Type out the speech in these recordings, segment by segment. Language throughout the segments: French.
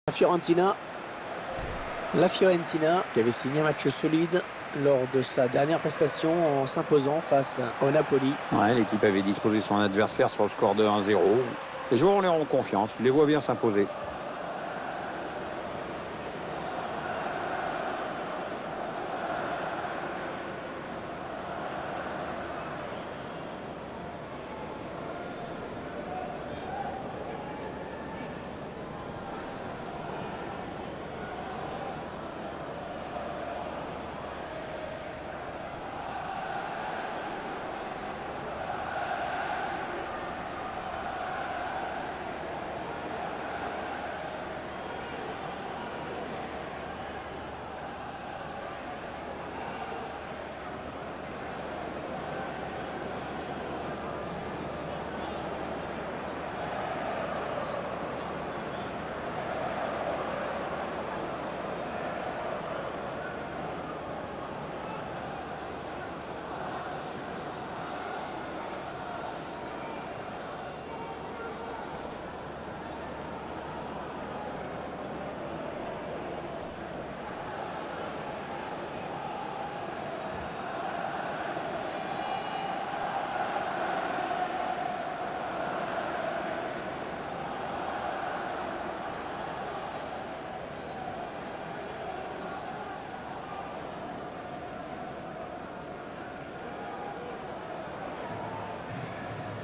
La Fiorentina qui avait signé un match solide lors de sa dernière prestation en s'imposant face au Napoli. Ouais, l'équipe avait disposé son adversaire sur le score de 1-0. Les joueurs ont l'air en confiance, je les vois bien s'imposer.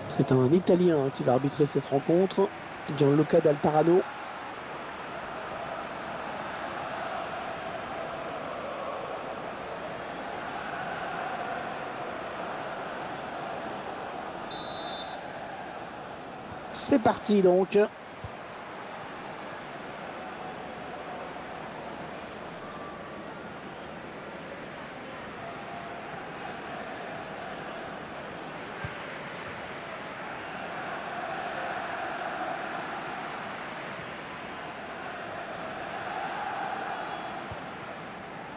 C'est un Italien qui va arbitrer cette rencontre, Gianluca Dal Parano. C'est parti donc.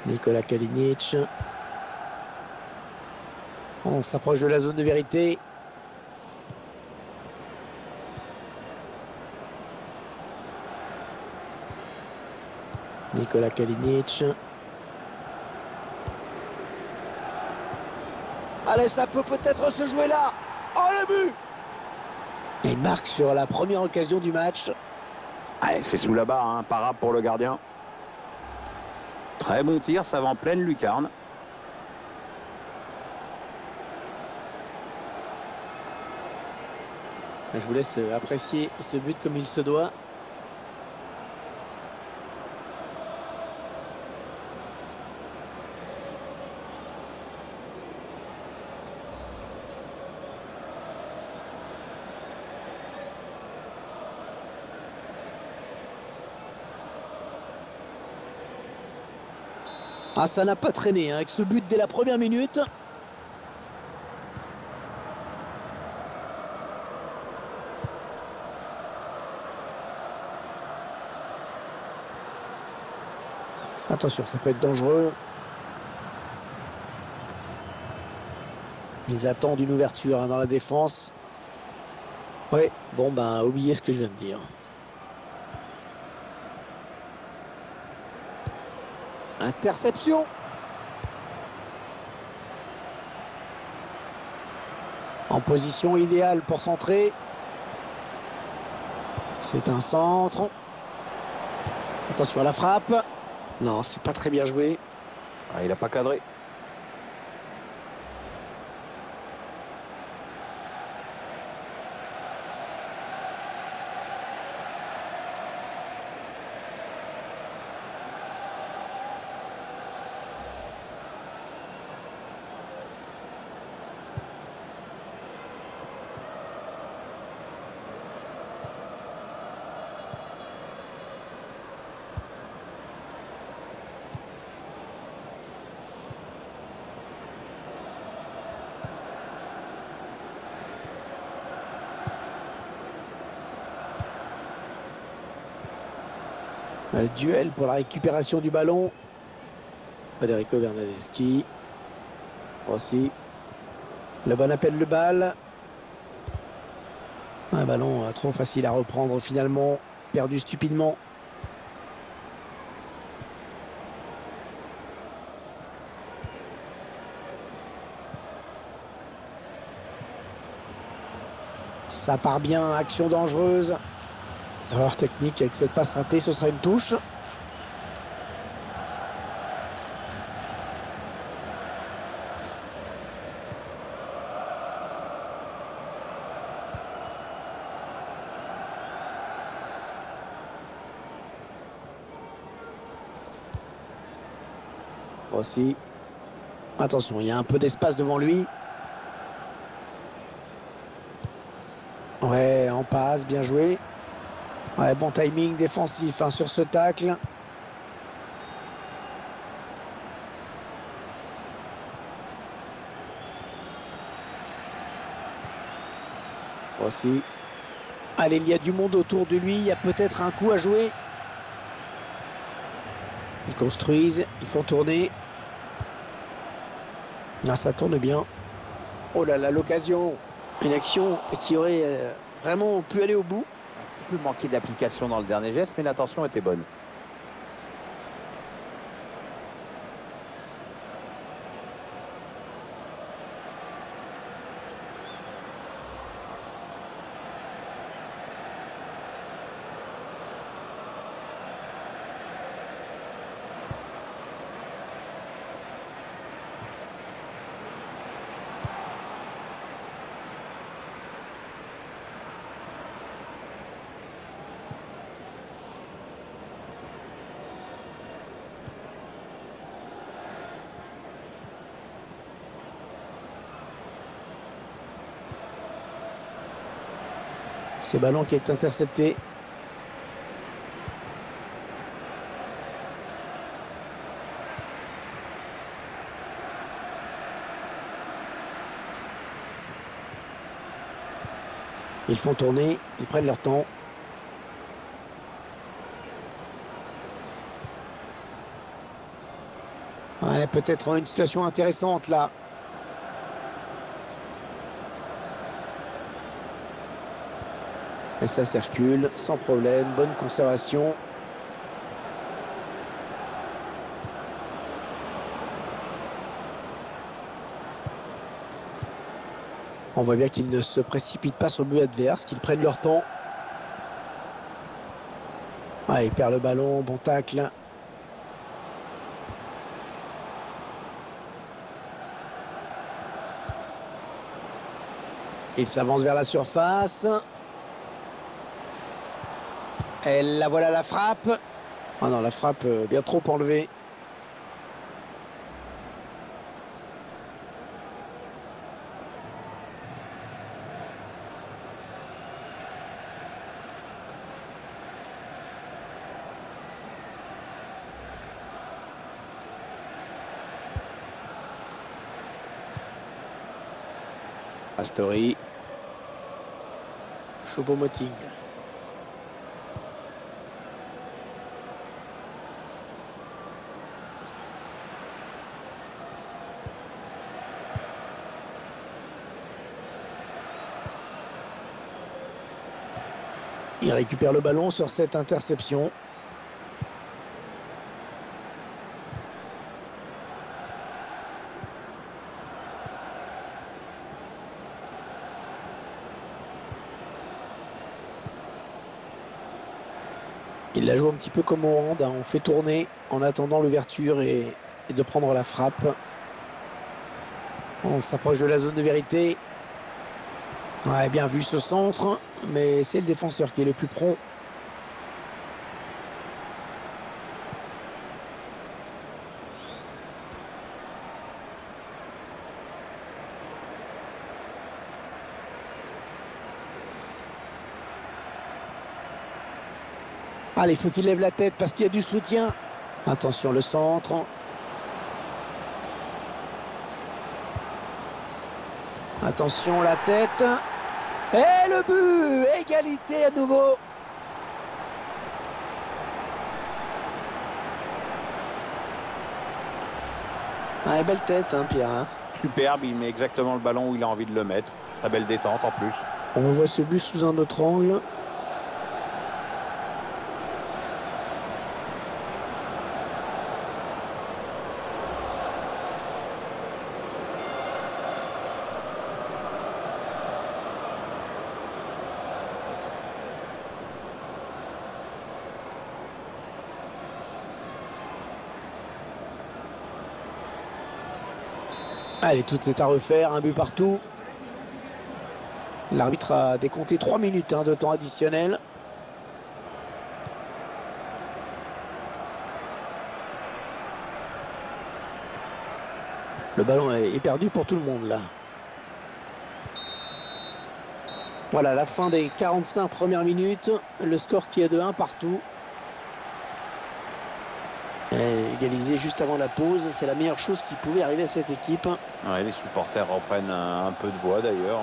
Nikola Kalinic. On s'approche de la zone de vérité. Nikola Kalinic. Allez, ça peut peut-être se jouer là. Oh, le but! Et il marque sur la première occasion du match. Allez, c'est sous la barre, parable pour le gardien. Très bon tir, ça va en pleine lucarne. Je vous laisse apprécier ce but comme il se doit. Ah, ça n'a pas traîné avec ce but dès la première minute. Attention, ça peut être dangereux. Ils attendent une ouverture dans la défense. Oui, bon, oubliez ce que je viens de dire. Interception. En position idéale pour centrer. C'est un centre. Attention à la frappe. Non, c'est pas très bien joué. Il n'a pas cadré. Le duel pour la récupération du ballon. Federico Bernardeschi. Aussi. Le bon appel de balle. Un ballon trop facile à reprendre finalement. Perdu stupidement. Ça part bien, action dangereuse. Erreur technique avec cette passe ratée, ce sera une touche. Aussi. Attention, il y a un peu d'espace devant lui. Ouais, en passe, bien joué. Ouais, bon timing défensif hein, sur ce tacle. Aussi. Allez, il y a du monde autour de lui. Il y a peut-être un coup à jouer. Ils construisent, ils font tourner. Ah, ça tourne bien. Oh là là, l'occasion. Une action qui aurait vraiment pu aller au bout. Un petit peu manqué d'application dans le dernier geste, mais l'intention était bonne. Ce ballon qui est intercepté. Ils font tourner, ils prennent leur temps. Ouais, peut-être une situation intéressante là. Et ça circule sans problème, bonne conservation. On voit bien qu'ils ne se précipitent pas sur le but adverse, qu'ils prennent leur temps. Ah, il perd le ballon, bon tacle. Il s'avance vers la surface. Et la voilà la frappe. Oh non, la frappe bien trop enlevée. Astori. Choupo-Moting. Il récupère le ballon sur cette interception. Il la joue un petit peu comme au hand, hein. On fait tourner en attendant l'ouverture et de prendre la frappe. On s'approche de la zone de vérité. Ouais, bien vu ce centre, mais c'est le défenseur qui est le plus prompt. Allez, il faut qu'il lève la tête parce qu'il y a du soutien. Attention, le centre. Attention, la tête. Et le but! Égalité à nouveau. Ah, belle tête, hein, Pierre. Hein. Superbe, il met exactement le ballon où il a envie de le mettre. Très belle détente en plus. On revoit ce but sous un autre angle. Allez, tout est à refaire, un but partout. L'arbitre a décompté 3 minutes de temps additionnel. Le ballon est perdu pour tout le monde là. Voilà la fin des 45 premières minutes. Le score qui est de 1 partout. Et égalisé juste avant la pause. C'est la meilleure chose qui pouvait arriver à cette équipe. Ouais, les supporters reprennent un peu de voix d'ailleurs.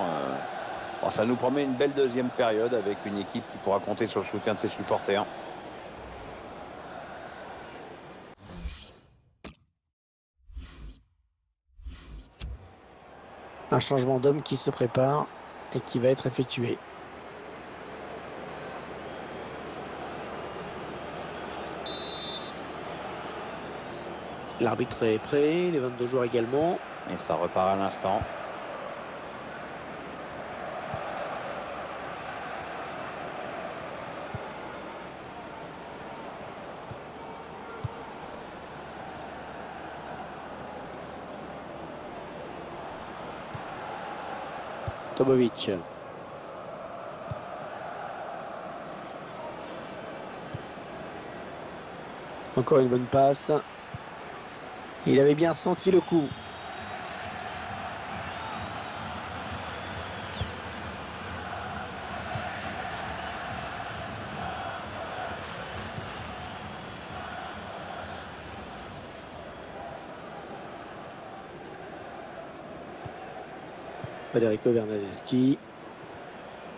Bon, ça nous promet une belle deuxième période avec une équipe qui pourra compter sur le soutien de ses supporters. Un changement d'homme qui se prépare et qui va être effectué. L'arbitre est prêt, les 22 joueurs également. Et ça repart à l'instant. Tobovic. Encore une bonne passe. Il avait bien senti le coup. Federico Bernardeschi,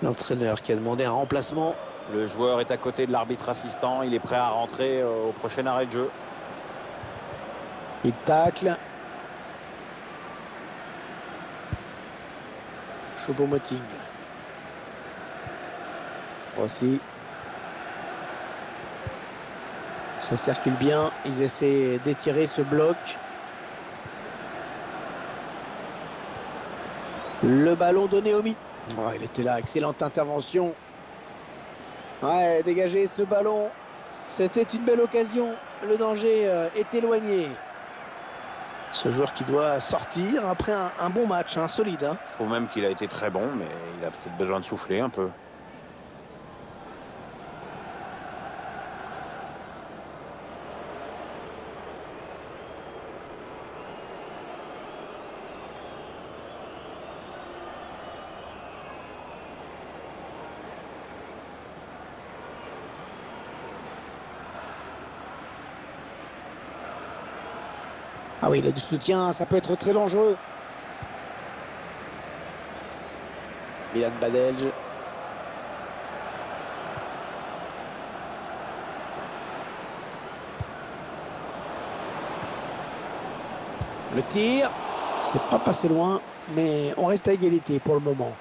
l'entraîneur qui a demandé un remplacement. Le joueur est à côté de l'arbitre assistant. Il est prêt à rentrer au prochain arrêt de jeu. Il tacle. Choupo-Moting. Rossi. Ça circule bien. Ils essaient d'étirer ce bloc. Le ballon donné au milieu. Oh, il était là. Excellente intervention. Ouais, dégager ce ballon. C'était une belle occasion. Le danger est éloigné. Ce joueur qui doit sortir après un bon match, solide. Je trouve même qu'il a été très bon, mais il a peut-être besoin de souffler un peu. Ah oui, il a du soutien, ça peut être très dangereux. Milan Badelj. Le tir, c'est pas passé loin, mais on reste à égalité pour le moment.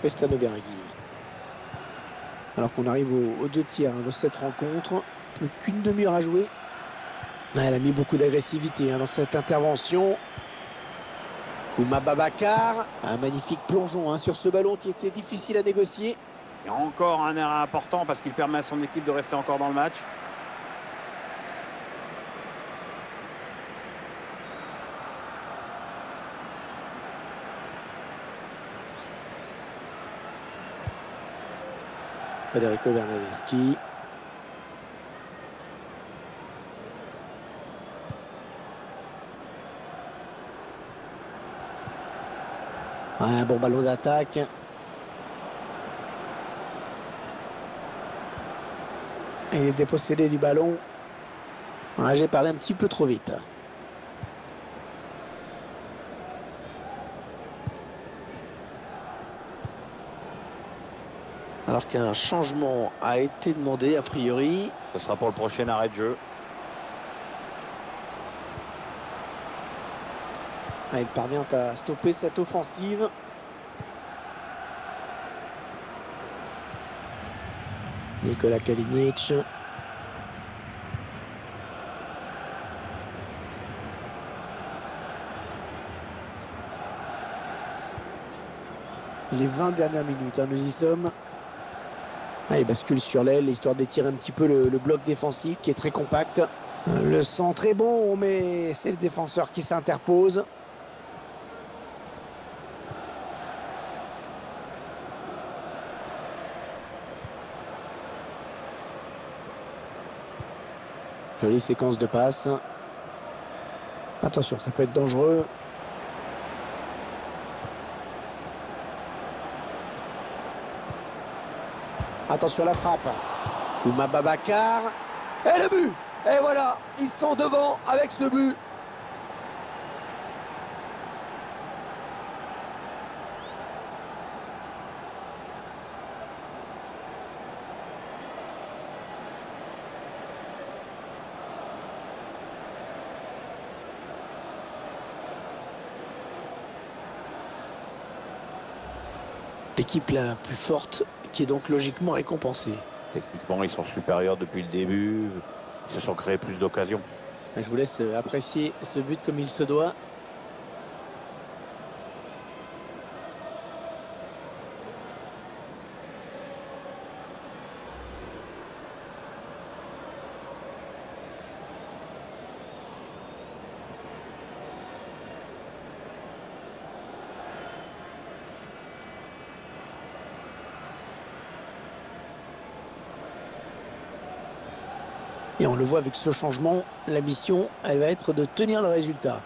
Pestano Berghi. Alors qu'on arrive aux 2 tiers de cette rencontre. Plus qu'une demi-heure à jouer. Elle a mis beaucoup d'agressivité dans cette intervention. Kouma Babacar. Un magnifique plongeon sur ce ballon qui était difficile à négocier. Il y a encore un arrêt important parce qu'il permet à son équipe de rester encore dans le match. Federico Bernardeschi. Un bon ballon d'attaque. Il est dépossédé du ballon. J'ai parlé un petit peu trop vite. Alors qu'un changement a été demandé a priori. Ce sera pour le prochain arrêt de jeu. Il parvient à stopper cette offensive. Nikola Kalinic. Les 20 dernières minutes, hein, nous y sommes. Ah, il bascule sur l'aile, histoire d'étirer un petit peu le bloc défensif qui est très compact. Le centre est bon, mais c'est le défenseur qui s'interpose. Jolie séquence de passes. Attention, ça peut être dangereux. Attention à la frappe. Kouma Babacar. Et le but! Et voilà, ils sont devant avec ce but. L'équipe la plus forte qui est donc logiquement récompensée. Techniquement, ils sont supérieurs depuis le début. Ils se sont créés plus d'occasions. Je vous laisse apprécier ce but comme il se doit. Et on le voit avec ce changement, la mission, elle va être de tenir le résultat.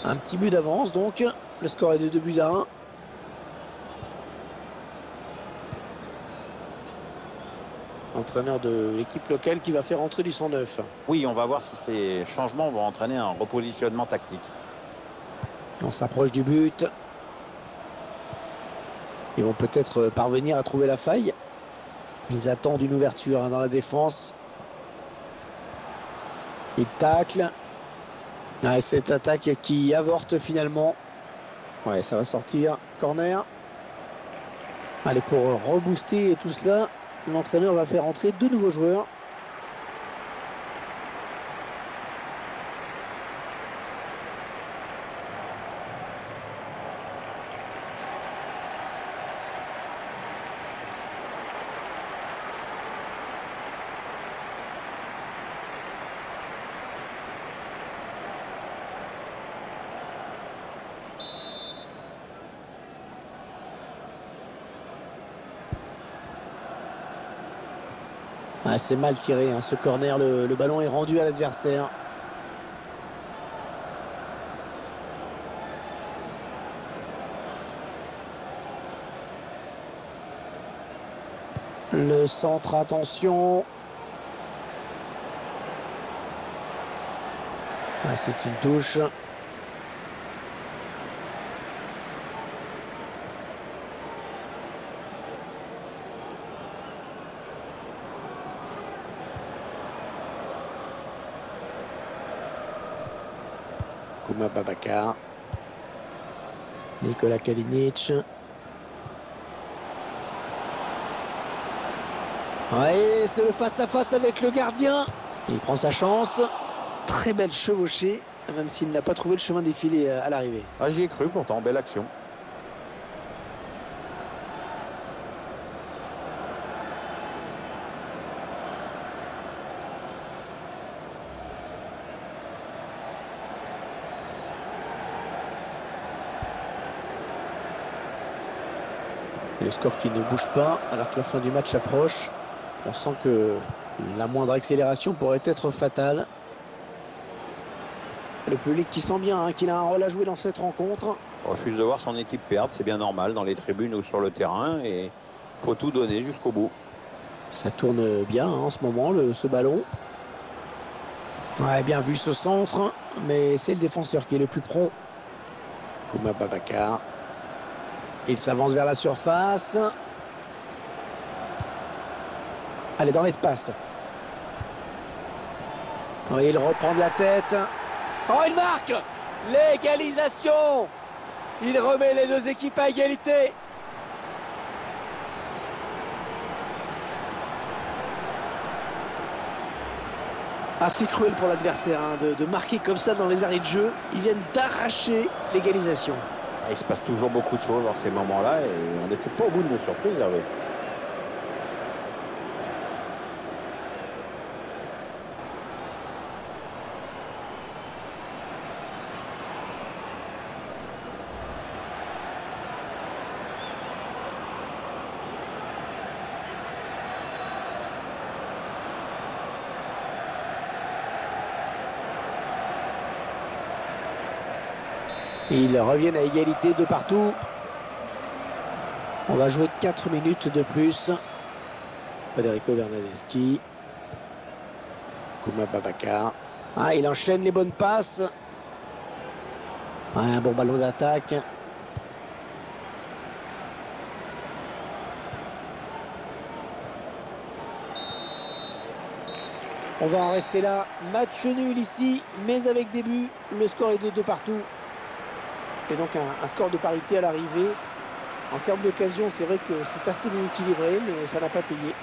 Un petit but d'avance donc, le score est de 2-1. Entraîneur de l'équipe locale qui va faire entrer du 109. Oui, on va voir si ces changements vont entraîner un repositionnement tactique. On s'approche du but. Ils vont peut-être parvenir à trouver la faille. Ils attendent une ouverture dans la défense. Ils taclent. Ah, cette attaque qui avorte finalement. Ouais, ça va sortir. Corner. Allez, pour rebooster tout cela, l'entraîneur va faire entrer 2 nouveaux joueurs. Ah, c'est mal tiré, hein, ce corner. Le ballon est rendu à l'adversaire. Le centre, attention. Ah, c'est une touche. Kouma Babacar. Nikola Kalinic. Ouais, c'est le face-à-face avec le gardien. Il prend sa chance. Très belle chevauchée, même s'il n'a pas trouvé le chemin défilé à l'arrivée. Ah, j'y ai cru pourtant, belle action. Et le score qui ne bouge pas alors que la fin du match approche. On sent que la moindre accélération pourrait être fatale. Le public qui sent bien qu'il a un rôle à jouer dans cette rencontre. On refuse de voir son équipe perdre, c'est bien normal dans les tribunes ou sur le terrain. Et il faut tout donner jusqu'au bout. Ça tourne bien en ce moment, ce ballon. Ouais, bien vu ce centre, mais c'est le défenseur qui est le plus prompt. Kouma Babacar. Il s'avance vers la surface. Allez, dans l'espace. Oui, il reprend de la tête. Oh, il marque l'égalisation. Il remet les deux équipes à égalité. Assez cruel pour l'adversaire hein, de marquer comme ça dans les arrêts de jeu. Ils viennent d'arracher l'égalisation. Il se passe toujours beaucoup de choses dans ces moments-là et on n'est peut-être pas au bout de nos surprises, Hervé. Ils reviennent à égalité de partout. On va jouer 4 minutes de plus. Federico Bernardeschi. Kouma Babacar. Ah, il enchaîne les bonnes passes. Ah, un bon ballon d'attaque. On va en rester là. Match nul ici, mais avec des buts. Le score est de 2 partout. Et donc un score de parité à l'arrivée. En termes d'occasion, c'est vrai que c'est assez déséquilibré, mais ça n'a pas payé.